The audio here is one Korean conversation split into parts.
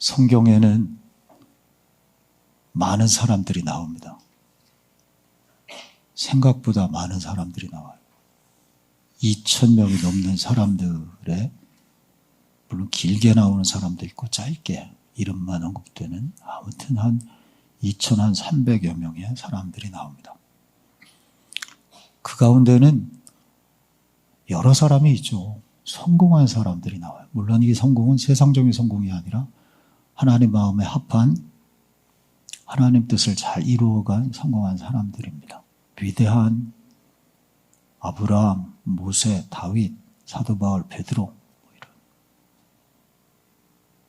성경에는 많은 사람들이 나옵니다. 생각보다 많은 사람들이 나와요. 2,000명이 넘는 사람들의, 물론 길게 나오는 사람도 있고 짧게 이름만 언급되는, 아무튼 한 2,300여 명의 사람들이 나옵니다. 그 가운데는 여러 사람이 있죠. 성공한 사람들이 나와요. 물론 이 성공은 세상적인 성공이 아니라 하나님 마음에 합한, 하나님 뜻을 잘 이루어간 성공한 사람들입니다. 위대한 아브라함, 모세, 다윗, 사도 바울, 베드로, 이런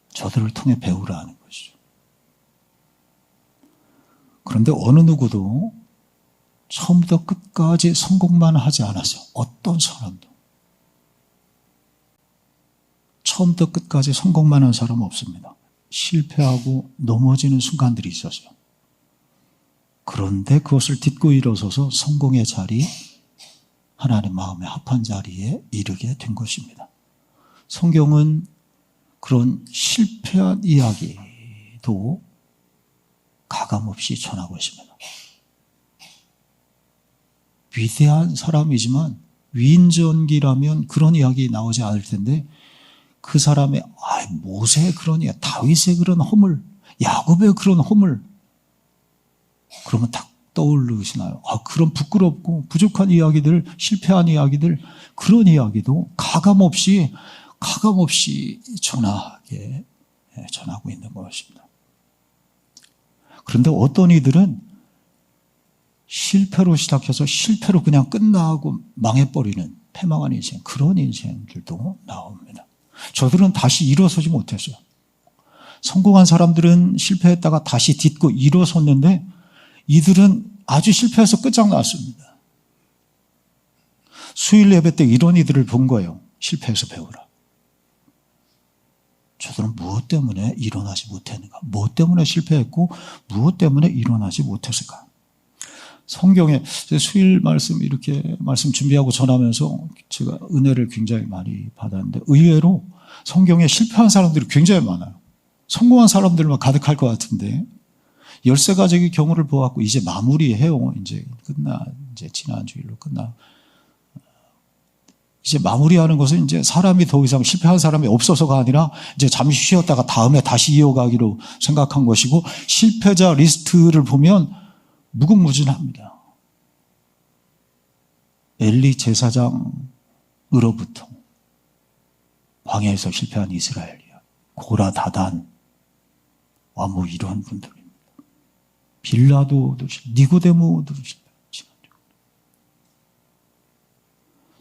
저들을 통해 배우라는 것이죠. 그런데 어느 누구도 처음부터 끝까지 성공만 하지 않았어요. 어떤 사람도. 처음부터 끝까지 성공만 한 사람은 없습니다. 실패하고 넘어지는 순간들이 있었어요. 그런데 그것을 딛고 일어서서 성공의 자리, 하나님 마음에 합한 자리에 이르게 된 것입니다. 성경은 그런 실패한 이야기도 가감없이 전하고 있습니다. 위대한 사람이지만 위인전기라면 그런 이야기 나오지 않을 텐데, 그 사람의 모세의 그런 이야기, 다윗의 그런 허물, 야곱의 그런 허물, 그러면 딱 떠오르시나요? 그런 부끄럽고 부족한 이야기들, 실패한 이야기들, 그런 이야기도 가감없이 전하고 있는 것입니다. 그런데 어떤 이들은 실패로 시작해서 실패로 그냥 끝나고 망해버리는 패망한 인생, 그런 인생들도 나옵니다. 저들은 다시 일어서지 못했어요. 성공한 사람들은 실패했다가 다시 딛고 일어섰는데, 이들은 아주 실패해서 끝장났습니다. 수요일 예배 때 이런 이들을 본 거예요. 실패해서 배우라. 저들은 무엇 때문에 일어나지 못했는가? 무엇 때문에 실패했고 무엇 때문에 일어나지 못했을까? 성경에 수요일 말씀 이렇게 말씀 준비하고 전하면서 제가 은혜를 굉장히 많이 받았는데, 의외로 성경에 실패한 사람들이 굉장히 많아요. 성공한 사람들만 가득할 것 같은데, 13가족의 경우를 보았고 이제 마무리해요. 이제 지난 주일로 이제 마무리하는 것은 이제 사람이 더 이상 실패한 사람이 없어서가 아니라 이제 잠시 쉬었다가 다음에 다시 이어가기로 생각한 것이고, 실패자 리스트를 보면 무궁무진합니다. 엘리 제사장으로부터 광야에서 실패한 이스라엘이야. 고라, 다단, 이런 분들입니다. 빌라도도 니고데모도 실패했지.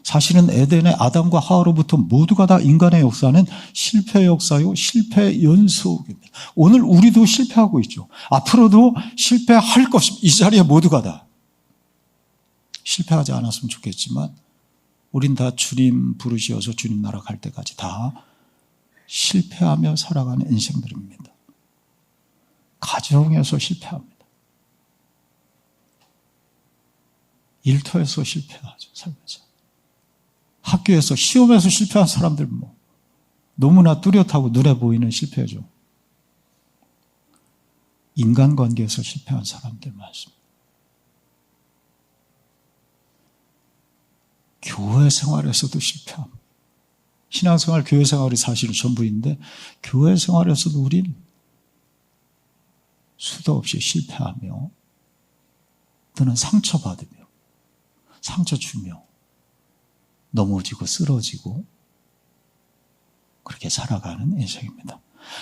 사실은 에덴의 아담과 하와로부터 모두가 다 인간의 역사는 실패 역사요, 실패 연속입니다. 오늘 우리도 실패하고 있죠. 앞으로도 실패할 것입니다. 이 자리에 모두가 다. 실패하지 않았으면 좋겠지만 우린 다 주님 부르시어서 주님 나라 갈 때까지 다 실패하며 살아가는 인생들입니다. 가정에서 실패합니다. 일터에서 실패하죠. 살면서. 학교에서, 시험에서 실패한 사람들 너무나 뚜렷하고 눈에 보이는 실패죠. 인간관계에서 실패한 사람들 많습니다. 교회 생활에서도 실패합니다. 신앙생활, 교회 생활이 사실은 전부인데, 교회 생활에서도 우린 수도 없이 실패하며 또는 상처받으며 상처 주며 넘어지고 쓰러지고 그렇게 살아가는 인생입니다.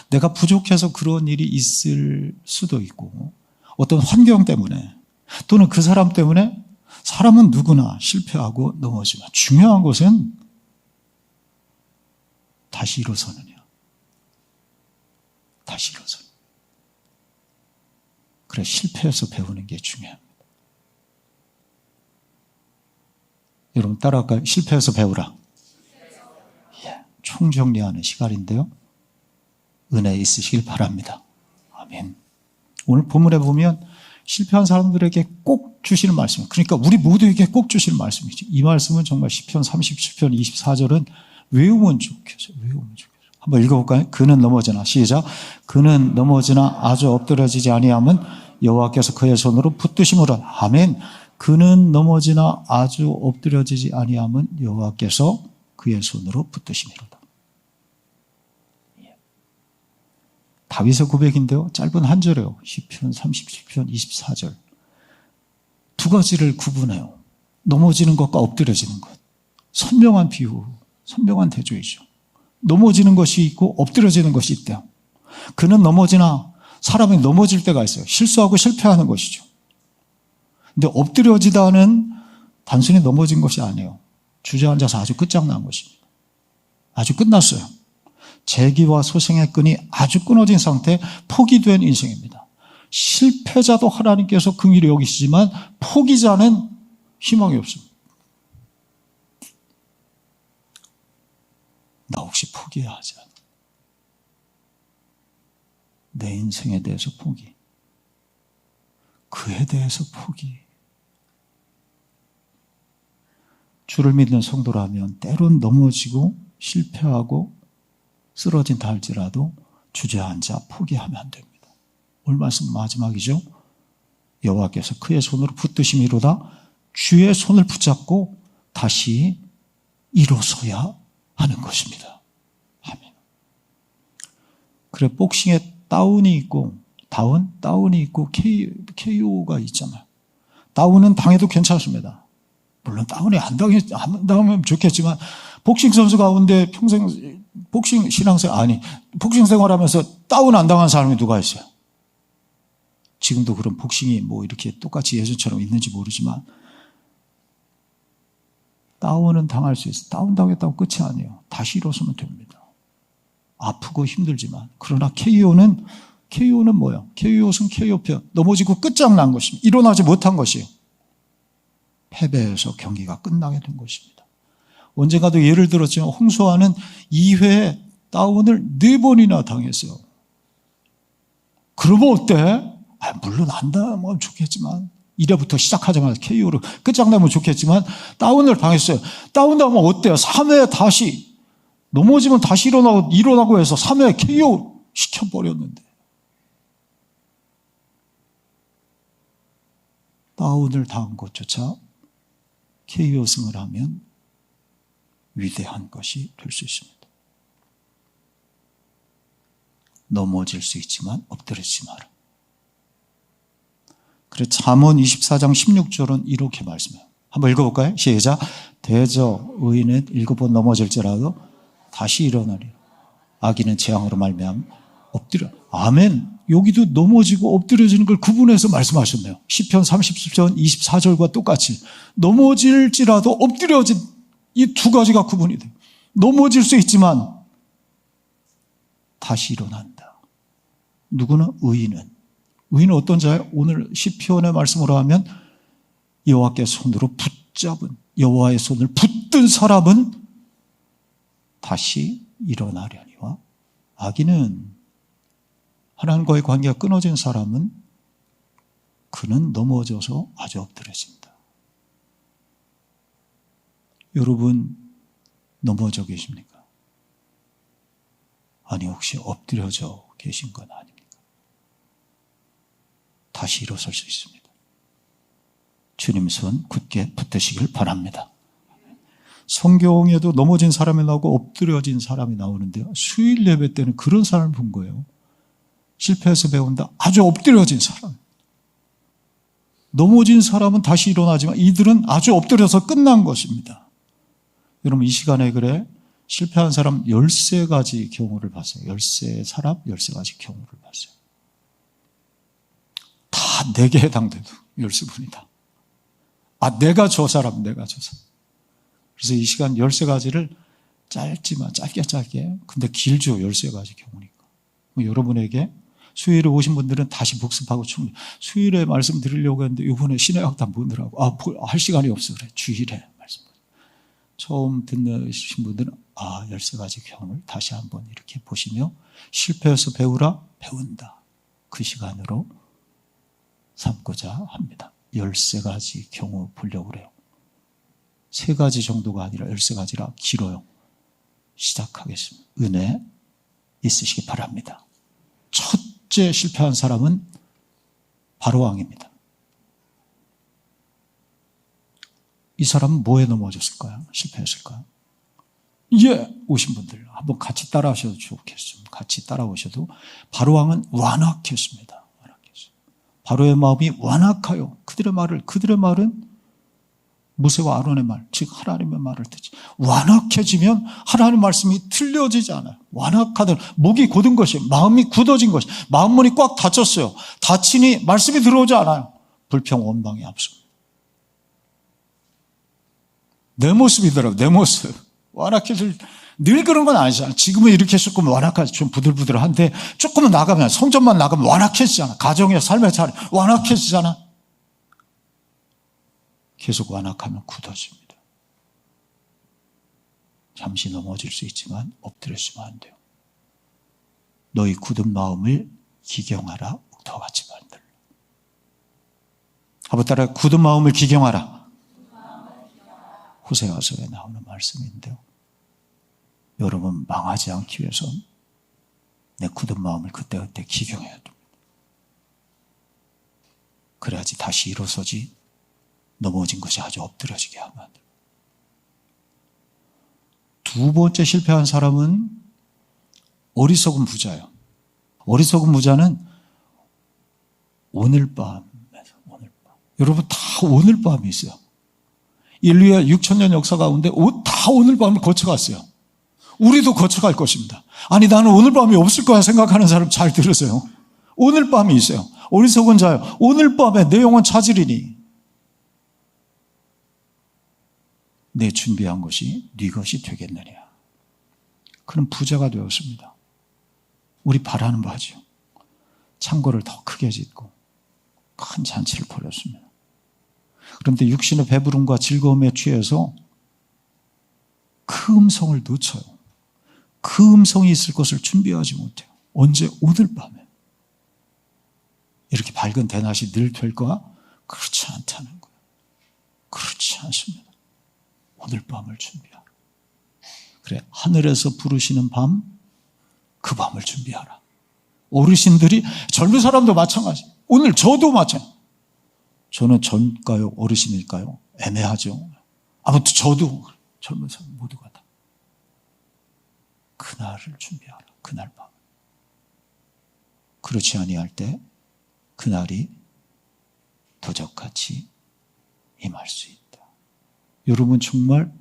내가 부족해서 그런 일이 있을 수도 있고, 어떤 환경 때문에 또는 그 사람 때문에, 사람은 누구나 실패하고 넘어지만 중요한 것은 다시 일어서느냐. 다시 일어서느냐. 그래, 실패해서 배우는 게 중요합니다. 여러분 따라할까요? 실패해서 배우라. 총정리하는 시간인데요. 은혜 있으시길 바랍니다. 아멘. 오늘 본문에 보면 실패한 사람들에게 꼭 주시는 말씀, 그러니까 우리 모두에게 꼭 주시는 말씀이죠. 이 말씀은 정말 시편 37편 24절은 외우면 좋겠어요. 외우면 좋겠어요. 한번 읽어볼까요? 그는 넘어지나, 시작. 그는 넘어지나 아주 엎드러지지 아니함은 여호와께서 그의 손으로 붙드심으로. 아멘. 그는 넘어지나 아주 엎드러지지 아니함은 여호와께서 그의 손으로 붙드심이로다. 다윗의 고백인데요. 짧은 한 절이에요. 시편 37편 24절. 두 가지를 구분해요. 넘어지는 것과 엎드려지는 것. 선명한 비유, 선명한 대조이죠. 넘어지는 것이 있고 엎드려지는 것이 있대요. 그는 넘어지나 사람이 넘어질 때가 있어요. 실수하고 실패하는 것이죠. 근데 엎드려지다는 단순히 넘어진 것이 아니에요. 주저앉아서 아주 끝장난 것입니다. 아주 끝났어요. 재기와 소생의 끈이 아주 끊어진 상태, 포기된 인생입니다. 실패자도 하나님께서 긍휼히 여기시지만 포기자는 희망이 없습니다. 나 혹시 포기해야 하지 않아? 내 인생에 대해서 포기. 그에 대해서 포기. 주를 믿는 성도라면 때론 넘어지고 실패하고 쓰러진다 할지라도 주저앉아 포기하면 안 됩니다. 오늘 말씀 마지막이죠. 여호와께서 그의 손으로 붙드심이로다. 주의 손을 붙잡고 다시 일어서야 하는 것입니다. 아멘. 그래, 복싱에 다운이 있고 다운이 있고 KO가 있잖아요. 다운은 당해도 괜찮습니다. 물론 다운이 안 당하면 좋겠지만 복싱 선수 가운데 평생 복싱 생활하면서 다운 안 당한 사람이 누가 있어요? 지금도 그런 복싱이 뭐 이렇게 똑같이 예전처럼 있는지 모르지만 다운은 당할 수 있어요. 다운 당했다고 끝이 아니에요. 다시 일어서면 됩니다. 아프고 힘들지만. 그러나 KO는 뭐예요? KO는 KO편. 넘어지고 끝장난 것입니다. 일어나지 못한 것이에요. 패배해서 경기가 끝나게 된 것입니다. 언젠가도 예를 들었지만 홍수아는 2회에 다운을 4번이나 당했어요. 그러면 어때? 물론 안 당하면 좋겠지만 1회부터 시작하자마자 KO로 끝장나면 좋겠지만 다운을 당했어요. 다운 당하면 어때요? 3회 다시 넘어지면 다시 일어나고 해서 3회 KO 시켜버렸는데 다운을 당한 것조차 KO승을 하면 위대한 것이 될 수 있습니다. 넘어질 수 있지만 엎드리지 마라. 그래서 잠언 24장 16절은 이렇게 말씀해요. 한번 읽어볼까요? 시작. 대저 의인은 7번 넘어질지라도 다시 일어나리라. 악인은 재앙으로 말미암아 엎드려. 아멘. 여기도 넘어지고 엎드려지는 걸 구분해서 말씀하셨네요. 시편 30편 24절과 똑같이 넘어질지라도 엎드려진 이 두 가지가 구분이 돼요. 넘어질 수 있지만 다시 일어난다. 누구는? 의인은 어떤 자예요? 오늘 시편의 말씀으로 하면 여호와께 손으로 붙잡은, 여호와의 손을 붙든 사람은 다시 일어나려니와 악인은, 하나님과의 관계가 끊어진 사람은 그는 넘어져서 아주 엎드려진다. 여러분 넘어져 계십니까? 아니 혹시 엎드려져 계신 건 아닙니까? 다시 일어설 수 있습니다. 주님 손 굳게 붙드시길 바랍니다. 성경에도 넘어진 사람이 나오고 엎드려진 사람이 나오는데요. 수요일 예배 때는 그런 사람을 본 거예요. 실패해서 배운다. 아주 엎드려진 사람. 넘어진 사람은 다시 일어나지만 이들은 아주 엎드려서 끝난 것입니다. 여러분 이 시간에 그래 실패한 사람 13가지 경우를 봤어요. 13사람 13가지 경우를 봤어요. 다 내게 해당돼도 13분이다. 내가 저 사람. 그래서 이 시간 13가지를 짧지만 짧게 근데 길죠. 13가지 경우니까. 여러분에게 수요일에 오신 분들은 다시 복습하고 충분히 수요일에 말씀 드리려고 했는데 이번에 신해학당 보느라고 할 시간이 없어 그래. 주일에 말씀. 처음 듣는 분들은 13가지 경우를 다시 한번 이렇게 보시며 실패해서 배우라 배운다. 그 시간으로 삼고자 합니다. 13가지 경우 보려고 그래요. 3가지 정도가 아니라 13가지라 길어요. 시작하겠습니다. 은혜, 있으시기 바랍니다. 첫째 실패한 사람은 바로왕입니다. 이 사람은 뭐에 넘어졌을까요? 실패했을까요? 오신 분들 한번 같이 따라하셔도 좋겠습니다. 같이 따라오셔도 바로왕은 완악했습니다. 바로의 마음이 완악하여 그들의 말은 모세와 아론의 말, 즉 하나님의 말을 듣지. 완악해지면 하나님의 말씀이 틀려지지 않아요. 완악하든 목이 곧은 것이, 마음이 굳어진 것이, 마음문이 꽉 닫혔어요. 닫히니 말씀이 들어오지 않아요. 불평 원망이 앞섭니다. 내 모습이더라고요. 내 모습. 완악해질 늘 그런 건 아니잖아요. 지금은 이렇게 조금 완악하지, 좀 부들부들한데 조금은 나가면, 성전만 나가면 완악해지잖아. 가정의 삶의 차례 완악해지잖아. 계속 완악하면 굳어집니다. 잠시 넘어질 수 있지만 엎드렸으면 안 돼요. 너희 굳은 마음을 기경하라. 더 같이 만들라. 한번 따라, 굳은 마음을 기경하라. 호세아서에 나오는 말씀인데요. 여러분 망하지 않기 위해서 내 굳은 마음을 그때그때 기경해야 됩니다. 그래야지 다시 일어서지, 넘어진 것이 아주 엎드려지게 하면 안 돼요. 두 번째 실패한 사람은 어리석은 부자예요. 어리석은 부자는 오늘 밤. 여러분 다 오늘 밤이 있어요. 인류의 6,000년 역사 가운데 다 오늘 밤을 거쳐갔어요. 우리도 거쳐갈 것입니다. 아니 나는 오늘 밤이 없을 거야 생각하는 사람 잘 들으세요. 오늘 밤이 있어요. 어리석은 자요, 오늘 밤에 내 영혼 찾으리니 내 준비한 것이 네 것이 되겠느냐. 그는 부자가 되었습니다. 우리 바라는 바죠. 창고를 더 크게 짓고 큰 잔치를 벌였습니다. 그런데 육신의 배부름과 즐거움에 취해서 그 음성을 놓쳐요. 그 음성이 있을 것을 준비하지 못해요. 언제? 오늘 밤에. 이렇게 밝은 대낮이 늘 될까? 그렇지 않다는 거예요. 그렇지 않습니다. 오늘 밤을 준비하라. 그래, 하늘에서 부르시는 밤, 그 밤을 준비하라. 어르신들이, 젊은 사람도 마찬가지. 오늘 저도 마찬가지. 저는 젊을까요? 어르신일까요? 애매하죠. 아무튼 저도 젊은 사람 모두가 다. 그날을 준비하라. 그날 밤. 그렇지 아니할 때 그날이 도적같이 임할 수 있다. 여러분 정말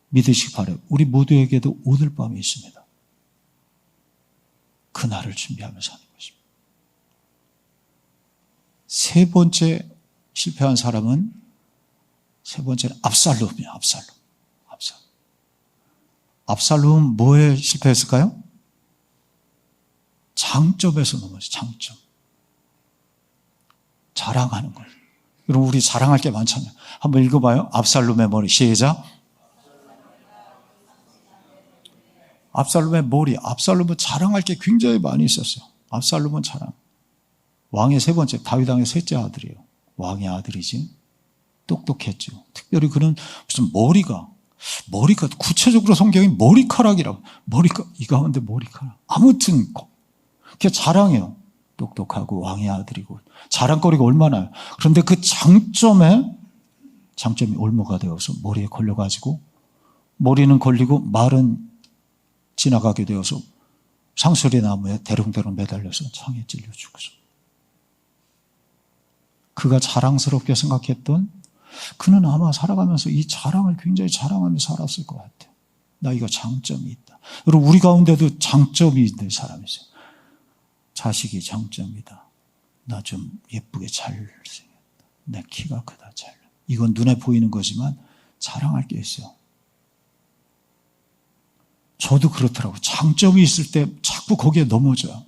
믿으시기 바라요. 우리 모두에게도 오늘 밤이 있습니다. 그날을 준비하면서 하는 것입니다. 세 번째 실패한 사람은, 세 번째는 압살롬이에요. 압살롬은 뭐에 실패했을까요? 장점에서 넘어졌어요. 장점. 자랑하는 거예요. 여러분 우리 자랑할 게 많잖아요. 한번 읽어봐요. 압살롬의 머리. 시작. 압살롬의 머리. 압살롬은 자랑할 게 굉장히 많이 있었어요. 압살롬은 자랑. 왕의 세 번째, 다윗 왕의 셋째 아들이에요. 왕의 아들이지. 똑똑했죠. 특별히 그는 무슨 머리가 구체적으로 성경이 머리카락이라고. 이 가운데 머리카락. 아무튼 그게 자랑해요. 똑똑하고 왕의 아들이고 자랑거리가 얼마나요. 그런데 그 장점이 올무가 되어서 머리에 걸려가지고 머리는 걸리고 말은 지나가게 되어서 상수리 나무에 대롱대롱 매달려서 창에 찔려 죽었어. 그가 자랑스럽게 생각했던, 그는 아마 살아가면서 이 자랑을 굉장히 자랑하며 살았을 것 같아요. 나 이거 장점이 있다. 여러분 우리 가운데도 장점이 있는 사람이 있어요. 자식이 장점이다. 나 좀 예쁘게 잘생겼다. 내 키가 크다. 이건 눈에 보이는 거지만 자랑할 게 있어요. 저도 그렇더라고요. 장점이 있을 때 자꾸 거기에 넘어져요.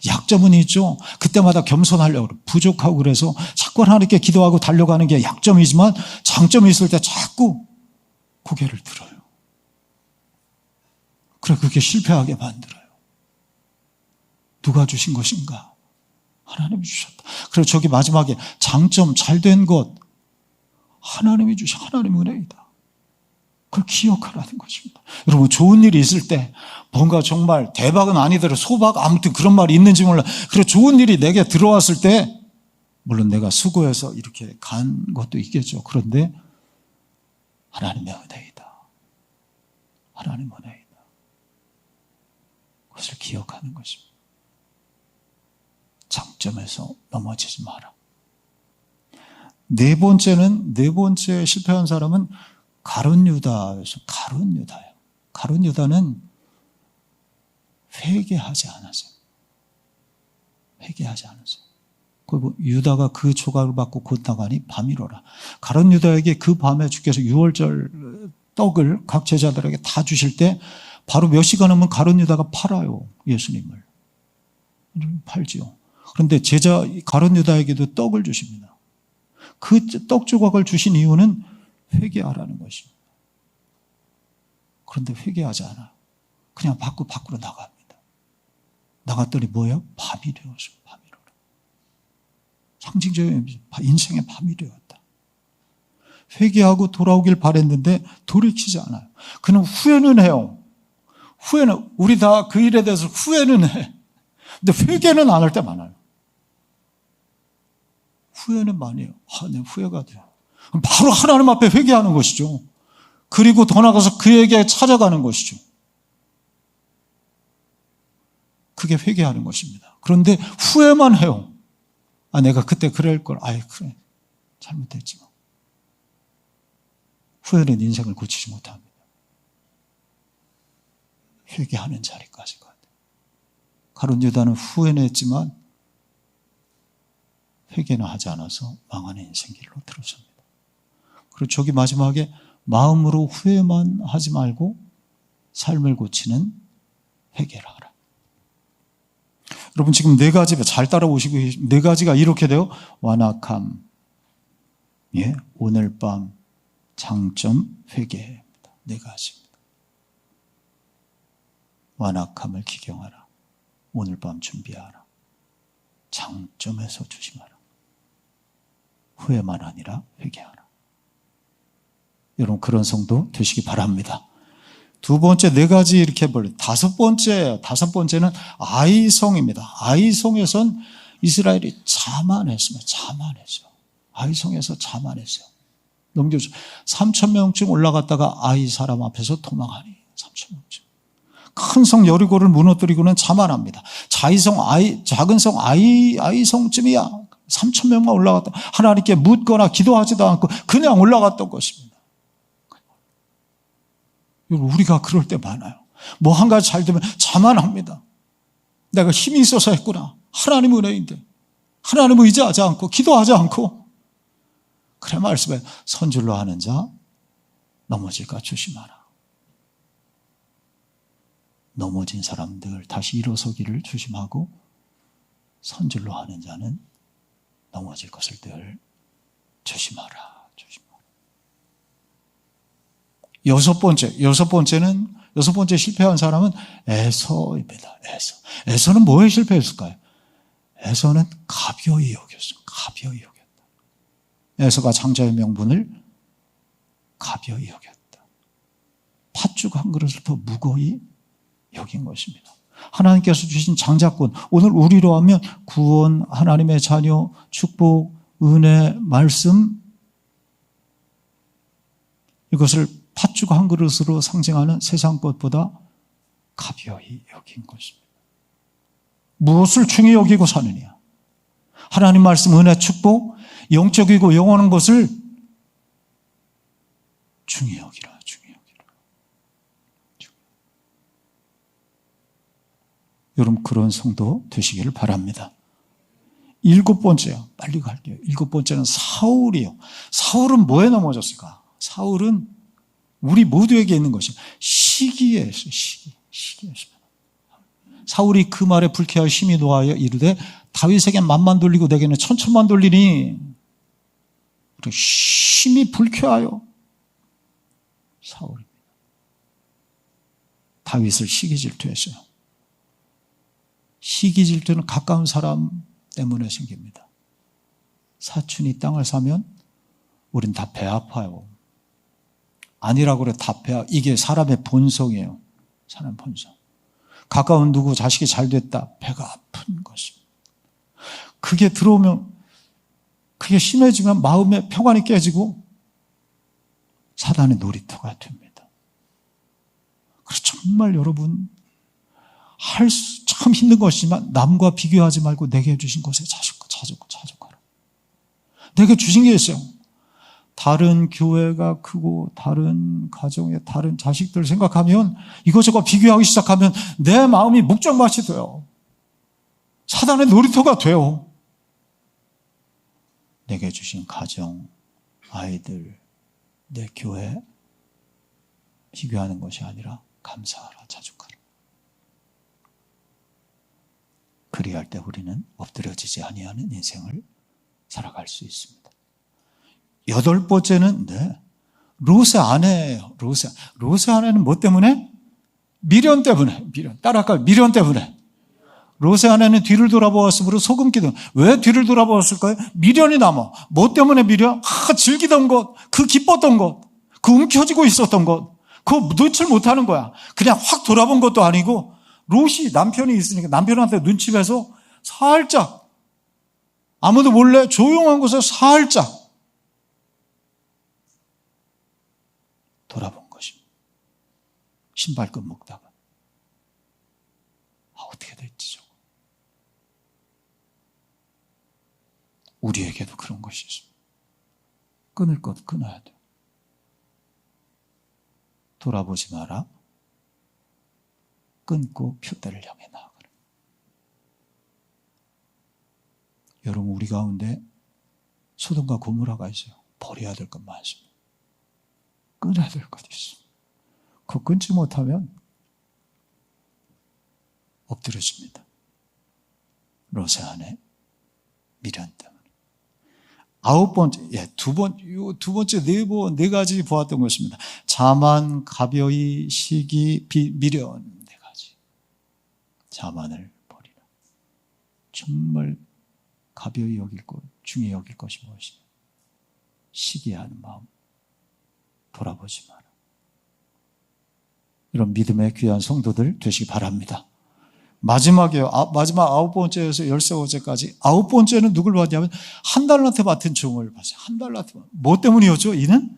약점은 있죠. 그때마다 겸손하려고 그래요. 부족하고 그래서 자꾸 하나님께 기도하고 달려가는 게 약점이지만 장점이 있을 때 자꾸 고개를 들어요. 그래, 그게 실패하게 만들어요. 누가 주신 것인가? 하나님이 주셨다. 그리고 저기 마지막에 장점, 잘된 것, 하나님이 주신 하나님의 은혜이다. 그걸 기억하라는 것입니다. 여러분, 좋은 일이 있을 때 뭔가 정말 대박은 아니더라도 소박, 아무튼 그런 말이 있는지 몰라. 그리고 좋은 일이 내게 들어왔을 때 물론 내가 수고해서 이렇게 간 것도 있겠죠. 그런데 하나님의 은혜이다. 하나님의 은혜이다. 그것을 기억하는 것입니다. 장점에서 넘어지지 마라. 네 번째 실패한 사람은 가룟 유다에서 가룟 유다예요. 가룟 유다는 회개하지 않았어요. 회개하지 않았어요. 그리고 유다가 그 조각을 받고 곧 나가니 밤이로라. 가룟 유다에게 그 밤에 주께서 유월절 떡을 각 제자들에게 다 주실 때 바로 몇 시간 후면 가룟 유다가 팔아요. 예수님을. 팔지요. 그런데 제자 가룟 유다에게도 떡을 주십니다. 그 떡 조각을 주신 이유는 회개하라는 것입니다. 그런데 회개하지 않아요. 그냥 밖으로 나갑니다. 나갔더니 뭐예요? 밤이 되었어요. 밤이로라. 상징적인 인생의 밤이 되었다. 회개하고 돌아오길 바랬는데 돌이키지 않아요. 그는 후회는 해요. 후회는, 우리 다 그 일에 대해서 후회는 해. 근데 회개는 안 할 때 많아요. 후회는 많이 해요. 내 후회가 돼요. 바로 하나님 앞에 회개하는 것이죠. 그리고 더 나아가서 그에게 찾아가는 것이죠. 그게 회개하는 것입니다. 그런데 후회만 해요. 내가 그때 그럴 걸. 그래. 잘못했지만. 후회는 인생을 고치지 못합니다. 회개하는 자리까지 가야 돼요. 가룟 유다는 후회는 했지만 회개는 하지 않아서 망하는 인생길로 들어섭니다. 그리고 저기 마지막에 마음으로 후회만 하지 말고 삶을 고치는 회개를 하라. 여러분, 지금 네 가지 잘 따라오시고, 네 가지가 이렇게 돼요. 완악함, 오늘 밤 장점 회개입니다. 네 가지입니다. 완악함을 기경하라. 오늘 밤 준비하라. 장점에서 조심하라. 후회만 아니라 회개하라. 여러분, 그런 성도 되시기 바랍니다. 두 번째 네 가지 이렇게 벌려. 다섯 번째는 아이성입니다. 아이성에선 이스라엘이 자만했습니다. 자만했어요. 아이성에서 자만했어요. 넘겨줘. 3,000명쯤 올라갔다가 아이 사람 앞에서 도망하니 3,000명쯤. 큰 성 여리고를 무너뜨리고는 자만합니다. 작은 성 아이성쯤이야. 3,000명만 올라갔다. 하나님께 묻거나 기도하지도 않고 그냥 올라갔던 것입니다. 우리가 그럴 때 많아요. 뭐 한 가지 잘 되면 자만합니다. 내가 힘이 있어서 했구나. 하나님 은혜인데. 하나님을 의지하지 않고 기도하지 않고. 그래 말씀해. 선줄로 하는 자 넘어질까 조심하라. 넘어진 사람들 다시 일어서기를 조심하고 선줄로 하는 자는 넘어질 것을 늘 조심하라. 여섯 번째 실패한 사람은 에서입니다. 에서는 뭐에 실패했을까요? 에서는 가벼이 여겼어요. 가벼이 여겼다. 에서가 장자의 명분을 가벼이 여겼다. 팥죽 한 그릇을 더 무거이 여긴 것입니다. 하나님께서 주신 장자권, 오늘 우리로 하면 구원, 하나님의 자녀, 축복, 은혜, 말씀, 이것을 팥죽 한 그릇으로 상징하는 세상 것보다 가벼이 여긴 것입니다. 무엇을 중히 여기고 사느냐? 하나님 말씀, 은혜, 축복, 영적이고 영원한 것을 중히 여기라. 여러분, 그런 성도 되시기를 바랍니다. 일곱 번째요. 빨리 갈게요. 일곱 번째는 사울이요. 사울은 뭐에 넘어졌을까? 사울은 우리 모두에게 있는 것이 시기에 있어요. 시기에서. 사울이 그 말에 불쾌하여 심히 노하여 이르되 다윗에게 만만 돌리고 내게는 천천만 돌리니 심히 불쾌하여 사울입니다. 다윗을 시기 질투했어요. 시기 질투는 가까운 사람 때문에 생깁니다. 사촌이 땅을 사면 우린 다 배 아파요. 아니라고 그래 답해야 이게 사람의 본성이에요. 사람의 본성. 가까운 누구 자식이 잘 됐다. 배가 아픈 것입니다. 그게 들어오면 그게 심해지면 마음의 평안이 깨지고 사단의 놀이터가 됩니다. 그래서 정말 여러분 참 힘든 것이지만 남과 비교하지 말고 내게 주신 것에 자족하라. 내게 주신 게 있어요. 다른 교회가 크고 다른 가정에 다른 자식들 생각하면 이것저것 비교하기 시작하면 내 마음이 목장밭이 돼요. 사단의 놀이터가 돼요. 내게 주신 가정, 아이들, 내 교회 비교하는 것이 아니라 감사하라, 자족하라. 그리할 때 우리는 엎드려지지 아니하는 인생을 살아갈 수 있습니다. 8번째는 롯의 아내예요. 롯의 아내는 뭐 때문에? 미련 때문에. 따라할까요? 미련 때문에. 롯의 아내는 뒤를 돌아보았으므로 소금 기둥. 왜 뒤를 돌아보았을까요? 미련이 남아. 뭐 때문에 미련? 즐기던 것, 그 기뻤던 것, 그 움켜쥐고 있었던 것, 그거 놓칠 못하는 거야. 그냥 확 돌아본 것도 아니고 롯이 남편이 있으니까 남편한테 눈치 봐서 살짝 아무도 몰래 조용한 곳에 살짝 돌아본 것입니다. 신발끈 묶다가 어떻게 됐지 저거. 우리에게도 그런 것이 있습니다. 끊을 것 끊어야 돼요. 돌아보지 마라. 끊고 표대를 향해 나아가라. 여러분 우리 가운데 소돔과 고모라가 있어요. 버려야 될 것 많습니다. 끊어야 될 것이 있습니다. 그거 끊지 못하면 엎드려집니다. 롯의 아내 미련 때문에. 9번째, 두 번째 네 가지 보았던 것입니다. 자만, 가벼이, 시기, 미련. 네 가지. 자만을 버리라. 정말 가벼이 여길 것, 중히 여길 것이 무엇이냐. 시기하는 마음. 돌아보지 마라. 이런 믿음의 귀한 성도들 되시기 바랍니다. 마지막이에요. 마지막 9번째에서 13번째까지. 9번째는 누굴 받냐면 한 달란트 맡은 종을 봤어요. 한 달란트. 뭐 때문이었죠? 이는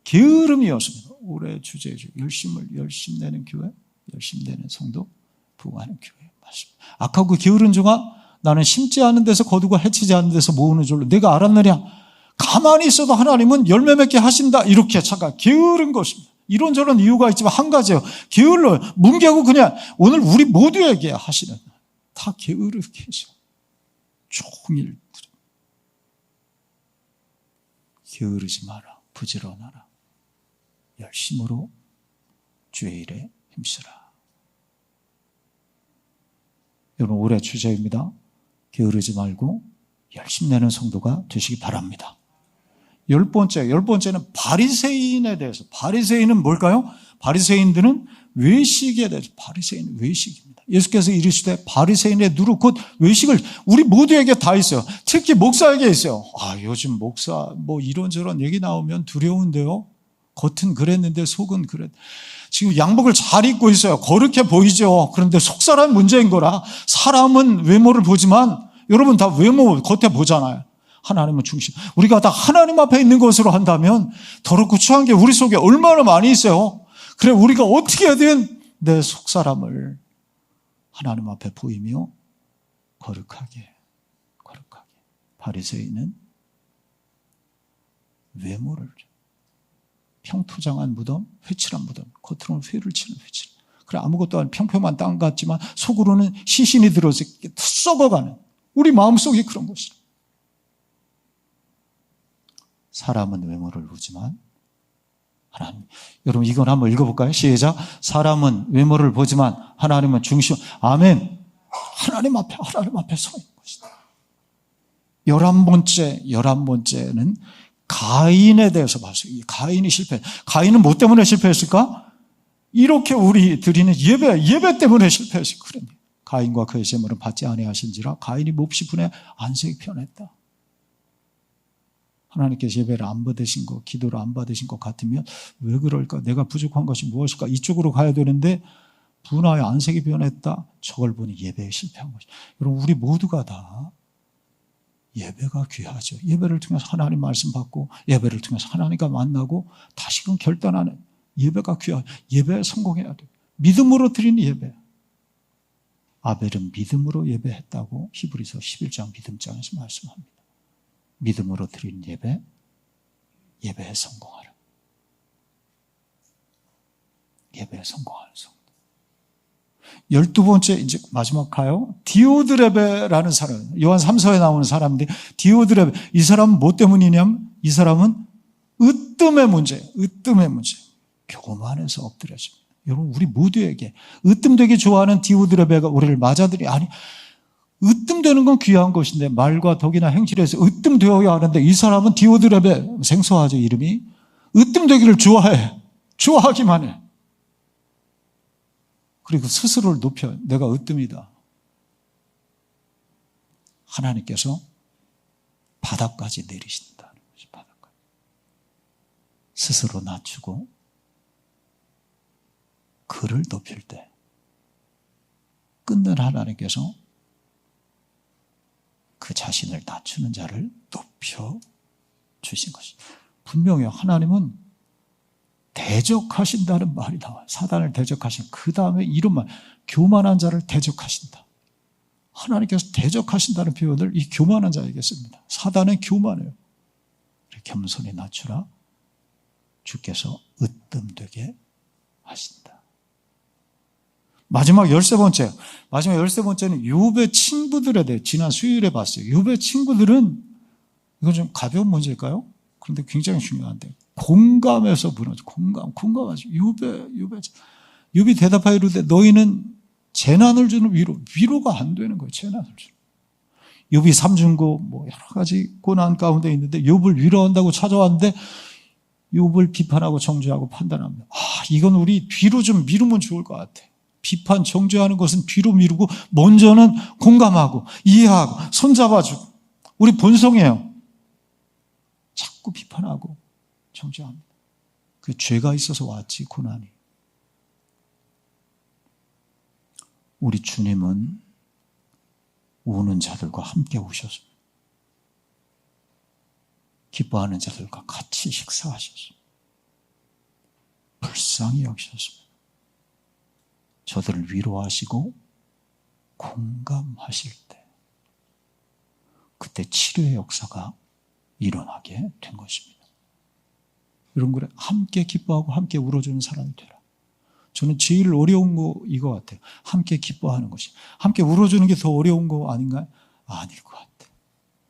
게으름이었습니다. 올해 주제죠. 열심 내는 교회, 열심 내는 성도, 부흥하는 교회. 맞습니다. 아까 그 게으른 종아, 나는 심지 않은 데서 거두고 해치지 않은 데서 모으는 줄로 내가 알았느냐? 가만히 있어도 하나님은 열매 맺게 하신다. 이렇게 잠깐 게으른 것입니다. 이런저런 이유가 있지만 한 가지예요. 게을러요. 뭉개고 그냥 오늘 우리 모두에게 하시는 다 게으르게 해서 종일 게으르지 마라. 부지런하라. 열심으로 주의 일에 힘쓰라. 여러분 올해 주제입니다. 게으르지 말고 열심 내는 성도가 되시기 바랍니다. 10번째는 바리새인에 대해서. 바리새인은 뭘까요? 바리새인들은 외식에 대해서. 바리새인은 외식입니다. 예수께서 이르시되 바리새인의 누룩 곧 외식을 우리 모두에게 다 있어요. 특히 목사에게 있어요. 요즘 목사 뭐 이런저런 얘기 나오면 두려운데요. 겉은 그랬는데 속은 그랬. 지금 양복을 잘 입고 있어요. 거룩해 보이죠. 그런데 속사람 문제인 거라. 사람은 외모를 보지만 여러분 다 외모 겉에 보잖아요. 하나님은 중심. 우리가 다 하나님 앞에 있는 것으로 한다면 더럽고 추한 게 우리 속에 얼마나 많이 있어요. 그래 우리가 어떻게든 내 속사람을 하나님 앞에 보이며 거룩하게. 바리새인은 외모를 평토장한 무덤, 회칠한 무덤, 겉으로는 회를 치는 회칠. 그래 아무것도 아닌 평평한 땅 같지만 속으로는 시신이 들어서 썩어가는 우리 마음속이 그런 것이다. 사람은 외모를 보지만 하나님. 여러분 이건 한번 읽어볼까요? 시작. 사람은 외모를 보지만 하나님은 중심. 아멘. 하나님 앞에 서 있는 것이다. 11번째는 가인에 대해서 봤어요. 가인이 실패. 가인은 뭐 때문에 실패했을까? 이렇게 우리 드리는 예배 때문에 실패했어요. 그러니 가인과 그의 제물은 받지 아니하신지라 가인이 몹시 분해 안색이 변했다. 하나님께서 예배를 안 받으신 것, 기도를 안 받으신 것 같으면 왜 그럴까? 내가 부족한 것이 무엇일까? 이쪽으로 가야 되는데 분하의 안색이 변했다. 저걸 보니 예배에 실패한 것이. 여러분, 우리 모두가 다 예배가 귀하죠. 예배를 통해서 하나님 말씀 받고 예배를 통해서 하나님과 만나고 다시금 결단하는 예배가 귀하죠. 예배에 성공해야 돼요. 믿음으로 드리는 예배. 아벨은 믿음으로 예배했다고 히브리서 11장 믿음장에서 말씀합니다. 믿음으로 드리는 예배, 예배에 성공하라. 예배에 성공하는 성도. 12번째, 이제 마지막 가요. 디오드레베라는 사람, 요한 3서에 나오는 사람인데, 디오드레베, 이 사람은 뭐 때문이냐면, 이 사람은 으뜸의 문제. 교만해서 엎드려집니다. 여러분, 우리 모두에게 으뜸되게 좋아하는 디오드레베가 우리를 맞아들이, 아니, 으뜸되는 건 귀한 것인데 말과 덕이나 행실에서 으뜸되어야 하는데 이 사람은 디오드레베, 생소하죠, 이름이. 으뜸되기를 좋아해. 좋아하기만 해. 그리고 스스로를 높여. 내가 으뜸이다. 하나님께서 바닥까지 내리신다는 것이 바닥까지. 스스로 낮추고 그를 높일 때 끊는 하나님께서 그 자신을 낮추는 자를 높여주신 것입니다. 분명히 하나님은 대적하신다는 말이 나와요. 사단을 대적하신, 그 다음에 이런 말, 교만한 자를 대적하신다. 하나님께서 대적하신다는 표현을 이 교만한 자에게 씁니다. 사단은 교만해요. 겸손히 낮추라. 주께서 으뜸되게 하신다. 마지막 13번째. 마지막 13번째는 욥의 친구들에 대해 지난 수요일에 봤어요. 욥의 친구들은, 이건 좀 가벼운 문제일까요? 그런데 굉장히 중요한데, 공감해서 무너져. 공감하지. 욥이 대답하여 이르되 너희는 재난을 주는 위로가 안 되는 거예요. 재난을 주는. 욥이 삼중고 뭐 여러 가지 고난 가운데 있는데 욥을 위로한다고 찾아왔는데 욥을 비판하고 정죄하고 판단합니다. 이건 우리 뒤로 좀 미루면 좋을 것 같아. 비판, 정죄하는 것은 뒤로 미루고 먼저는 공감하고 이해하고 손잡아주고. 우리 본성이에요. 자꾸 비판하고 정죄합니다. 그 죄가 있어서 왔지, 고난이. 우리 주님은 우는 자들과 함께 오셔서 기뻐하는 자들과 같이 식사하셨습니다. 불쌍히 여기셨습니다. 저들을 위로하시고 공감하실 때 그때 치료의 역사가 일어나게 된 것입니다. 여러분, 그래, 함께 기뻐하고 함께 울어주는 사람이 되라. 저는 제일 어려운 거 이거 같아요. 함께 기뻐하는 것이. 함께 울어주는 게 더 어려운 거 아닌가요? 아닐 것 같아요.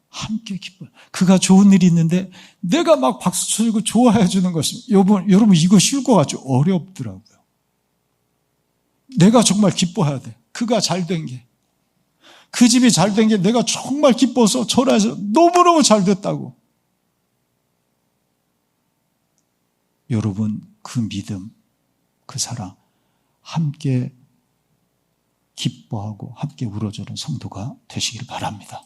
함께 기뻐. 그가 좋은 일이 있는데 내가 막 박수 쳐주고 좋아해 주는 것입니다. 여러분 이거 쉬울 것 같죠? 어렵더라고요. 내가 정말 기뻐해야 돼. 그가 잘 된 게. 그 집이 잘 된 게 내가 정말 기뻐서 전화해서 너무너무 잘 됐다고. 여러분, 그 믿음, 그 사랑, 함께 기뻐하고 함께 울어주는 성도가 되시길 바랍니다.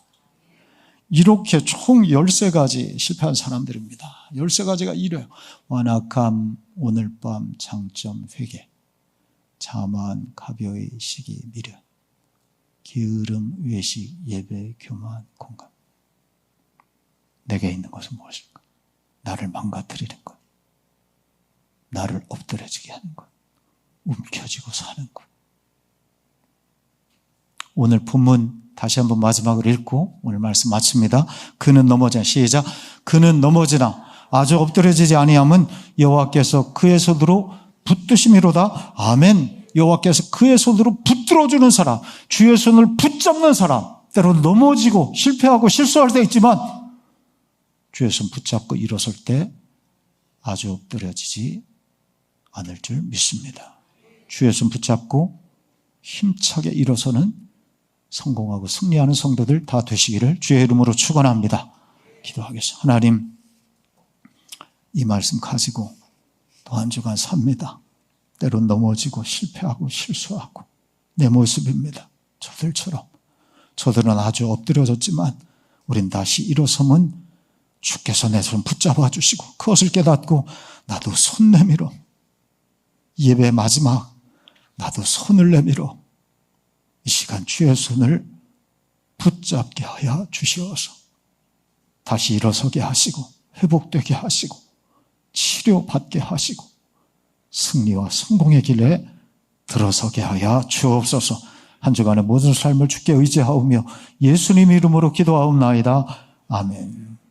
이렇게 총 13가지 실패한 사람들입니다. 13가지가 이래요. 완악함, 오늘 밤, 장점, 회개, 자만, 가벼이, 시기, 미련, 게으름, 외식, 예배, 교만, 공감. 내게 있는 것은 무엇일까? 나를 망가뜨리는 것, 나를 엎드려지게 하는 것, 움켜쥐고 사는 것. 오늘 본문 다시 한번 마지막으로 읽고 오늘 말씀 마칩니다. 그는 넘어지나, 시작. 그는 넘어지나 아주 엎드려지지 아니함은 여호와께서 그의 손으로 붙드심이로다. 아멘. 여호와께서 그의 손으로 붙들어주는 사람, 주의 손을 붙잡는 사람, 때로 넘어지고 실패하고 실수할 때 있지만 주의 손 붙잡고 일어설 때 아주 엎드려지지 않을 줄 믿습니다. 주의 손 붙잡고 힘차게 일어서는 성공하고 승리하는 성도들 다 되시기를 주의 이름으로 축원합니다. 기도하겠습니다. 하나님, 이 말씀 가지고 또 한 주간 삽니다. 때론 넘어지고 실패하고 실수하고 내 모습입니다. 저들처럼. 저들은 아주 엎드려졌지만 우린 다시 일어서면 주께서 내 손 붙잡아 주시고 그것을 깨닫고 나도 손 내밀어, 예배 마지막 나도 손을 내밀어 이 시간 주의 손을 붙잡게 하여 주시어서 다시 일어서게 하시고 회복되게 하시고 치료받게 하시고 승리와 성공의 길에 들어서게 하여 주옵소서. 한 주간의 모든 삶을 주께 의지하오며 예수님 이름으로 기도하옵나이다. 아멘.